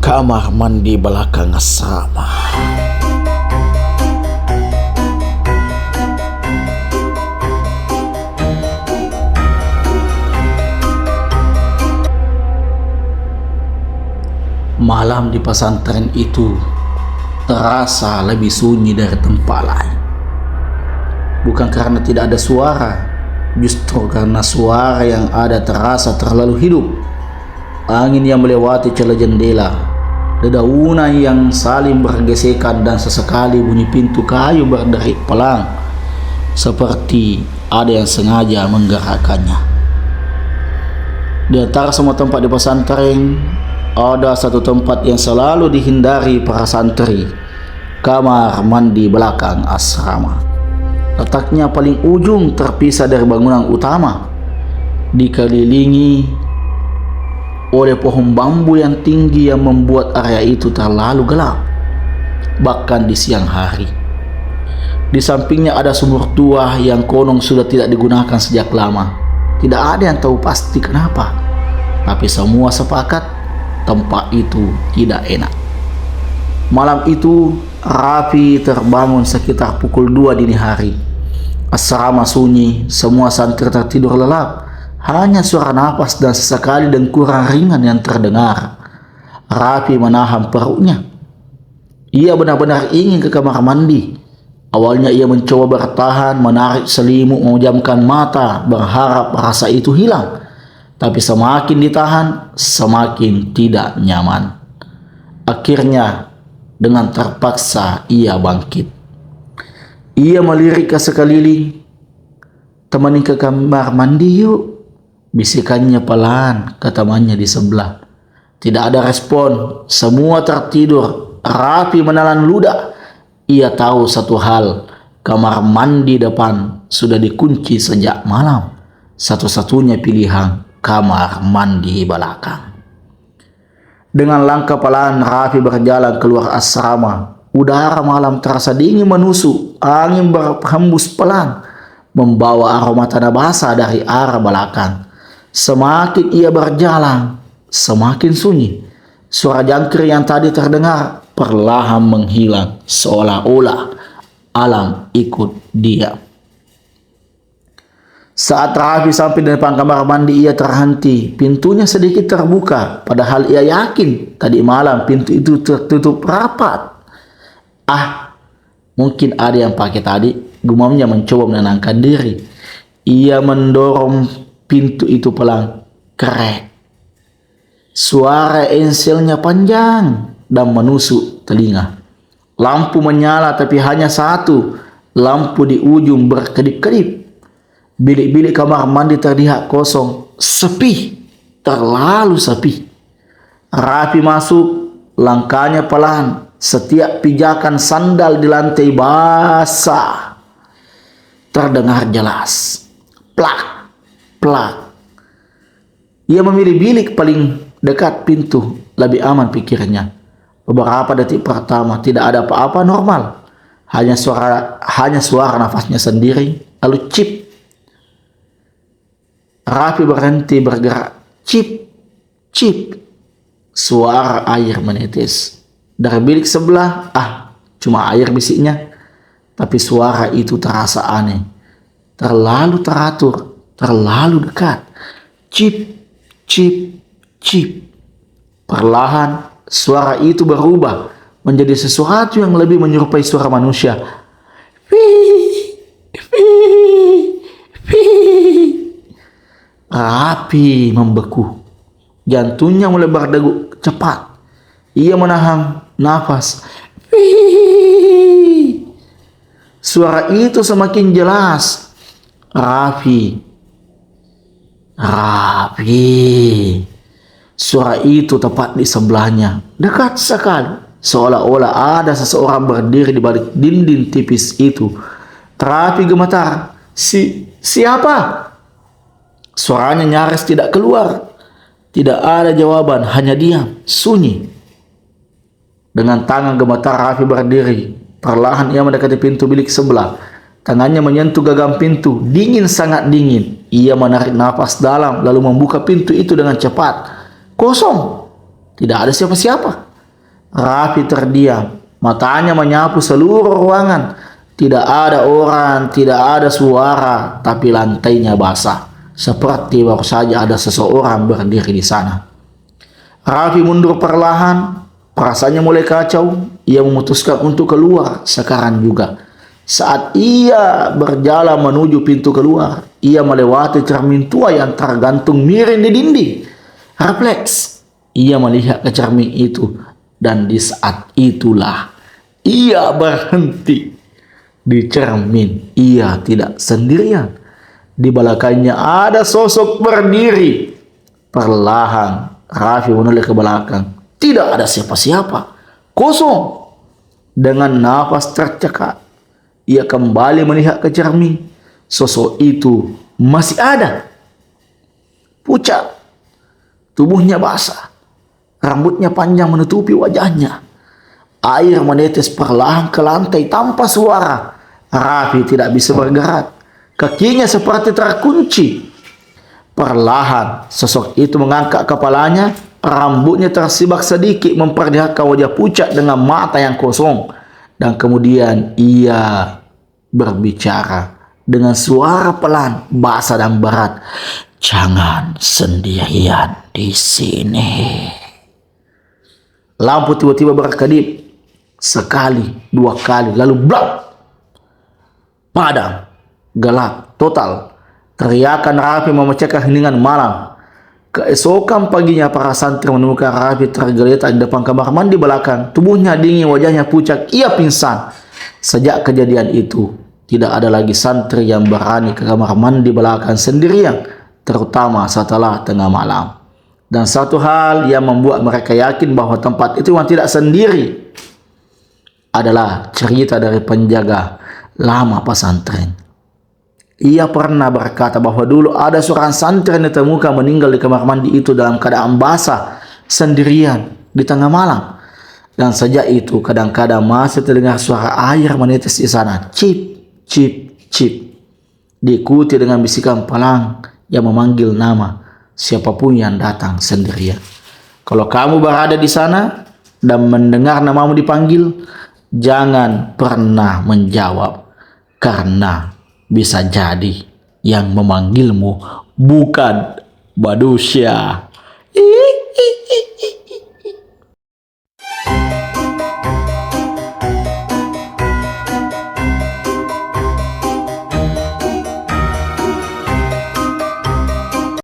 Kamar mandi belakang asrama. Malam di pesantren itu terasa lebih sunyi dari tempat lain. Bukan karena tidak ada suara, justru karena suara yang ada terasa terlalu hidup. Angin yang melewati celah jendela, dedaunan yang saling bergesekan, dan sesekali bunyi pintu kayu berderik pelan, seperti ada yang sengaja menggerakkannya. Di antara semua tempat di pesantren, ada satu tempat yang selalu dihindari para santri: kamar mandi belakang asrama. Letaknya paling ujung, terpisah dari bangunan utama, dikelilingi oleh pohon bambu yang tinggi yang membuat area itu terlalu gelap, bahkan di siang hari. Di sampingnya ada sumur tua yang konon sudah tidak digunakan sejak lama. Tidak ada yang tahu pasti kenapa, tapi semua sepakat tempat itu tidak enak. Malam itu Raffi terbangun sekitar pukul 2 dini hari. Asrama sunyi, semua santri tertidur lelap. Hanya suara napas dan sesekali dengkuran ringan yang terdengar. Raffi menahan perutnya. Ia benar-benar ingin ke kamar mandi. Awalnya ia mencoba bertahan, menarik selimut, memejamkan mata, berharap rasa itu hilang. Tapi semakin ditahan, semakin tidak nyaman. Akhirnya, dengan terpaksa ia bangkit. Ia melirik ke sekeliling. "Temenin ke kamar mandi yuk," bisikannya pelan ke temannya di sebelah. Tidak ada respon, semua tertidur. Raffi menelan ludah. Ia tahu satu hal, kamar mandi depan sudah dikunci sejak malam. Satu-satunya pilihan, kamar mandi belakang. Dengan langkah pelan, Raffi berjalan keluar asrama. Udara malam terasa dingin menusuk, angin berhembus pelan, membawa aroma tanah basah dari arah belakang. Semakin ia berjalan, semakin sunyi. Suara jangkrik yang tadi terdengar perlahan menghilang, seolah-olah alam ikut diam. Saat Raffi sampai di depan kamar mandi, ia terhenti. Pintunya sedikit terbuka, padahal ia yakin tadi malam pintu itu tertutup rapat. Mungkin ada yang pakai tadi, gumamnya mencoba menenangkan diri. Ia mendorong pintu itu pelan. Krek. Suara enselnya panjang dan menusuk telinga. Lampu menyala, tapi hanya satu. Lampu di ujung berkedip-kedip. Bilik-bilik kamar mandi terlihat kosong, sepi, terlalu sepi. Raffi masuk, langkahnya pelan. Setiap pijakan sandal di lantai basah terdengar jelas. Plak, plak. Ia memilih bilik paling dekat pintu, lebih aman pikirnya. Beberapa detik pertama tidak ada apa-apa, normal. Hanya suara nafasnya sendiri. Lalu cip. Raffi berhenti bergerak. Cip, cip. Suara air menetes. Dari bilik sebelah, cuma air bisiknya. Tapi suara itu terasa aneh. Terlalu teratur, terlalu dekat. Cip, cip, cip. Perlahan, suara itu berubah menjadi sesuatu yang lebih menyerupai suara manusia. Wih, wih, wih. Raffi membeku. Jantungnya mulai berdegup cepat. Ia menahan nafas. Wih. Suara itu semakin jelas. Raffi. Suara itu tepat di sebelahnya, dekat sekali, seolah-olah ada seseorang berdiri di balik dinding tipis itu. Raffi gemetar. Siapa? Suaranya nyaris tidak keluar. Tidak ada jawaban, hanya diam, sunyi. Dengan tangan gemetar Raffi berdiri. Perlahan ia mendekati pintu bilik sebelah. Tangannya menyentuh gagang pintu, dingin, sangat dingin. Ia menarik napas dalam, lalu membuka pintu itu dengan cepat. Kosong. Tidak ada siapa-siapa. Raffi terdiam, matanya menyapu seluruh ruangan. Tidak ada orang, tidak ada suara, tapi lantainya basah, seperti baru saja ada seseorang berdiri di sana. Raffi mundur perlahan, perasaannya mulai kacau. Ia memutuskan untuk keluar sekarang juga. Saat ia berjalan menuju pintu keluar, ia melewati cermin tua yang tergantung miring di dinding. Refleks, ia melihat ke cermin itu, dan di saat itulah ia berhenti. Di cermin, ia tidak sendirian. Di belakangnya ada sosok berdiri. Perlahan, Raffi menoleh ke belakang. Tidak ada siapa-siapa. Kosong. Dengan nafas tercekat, ia kembali melihat ke cermin. Sosok itu masih ada. Pucat. Tubuhnya basah. Rambutnya panjang menutupi wajahnya. Air menetes perlahan ke lantai tanpa suara. Raffi tidak bisa bergerak. Kakinya seperti terkunci. Perlahan, sosok itu mengangkat kepalanya. Rambutnya tersibak sedikit memperlihatkan wajah pucat dengan mata yang kosong. Dan kemudian ia berbicara dengan suara pelan, basah dan berat. Jangan sendirian di sini. Lampu tiba-tiba berkedip. Sekali, dua kali, lalu blak. Padam, gelap, total. Teriakan Raffi memecahkan heningan malam. Keesokan paginya para santri menemukan Raffi tergeletak di depan kamar mandi belakang. Tubuhnya dingin, wajahnya pucat, ia pingsan. Sejak kejadian itu, tidak ada lagi santri yang berani ke kamar mandi belakang sendirian, terutama setelah tengah malam. Dan satu hal yang membuat mereka yakin bahwa tempat itu memang tidak sendiri adalah cerita dari penjaga lama pesantren. Ia pernah berkata bahwa dulu ada seorang santri yang ditemukan meninggal di kamar mandi itu dalam keadaan basah, sendirian, di tengah malam. Dan sejak itu kadang-kadang masih terdengar suara air menetes di sana. Cip, cip, cip. Diikuti dengan bisikan pelang yang memanggil nama siapapun yang datang sendirian. Kalau kamu berada di sana dan mendengar namamu dipanggil, jangan pernah menjawab. Karena bisa jadi yang memanggilmu bukan manusia.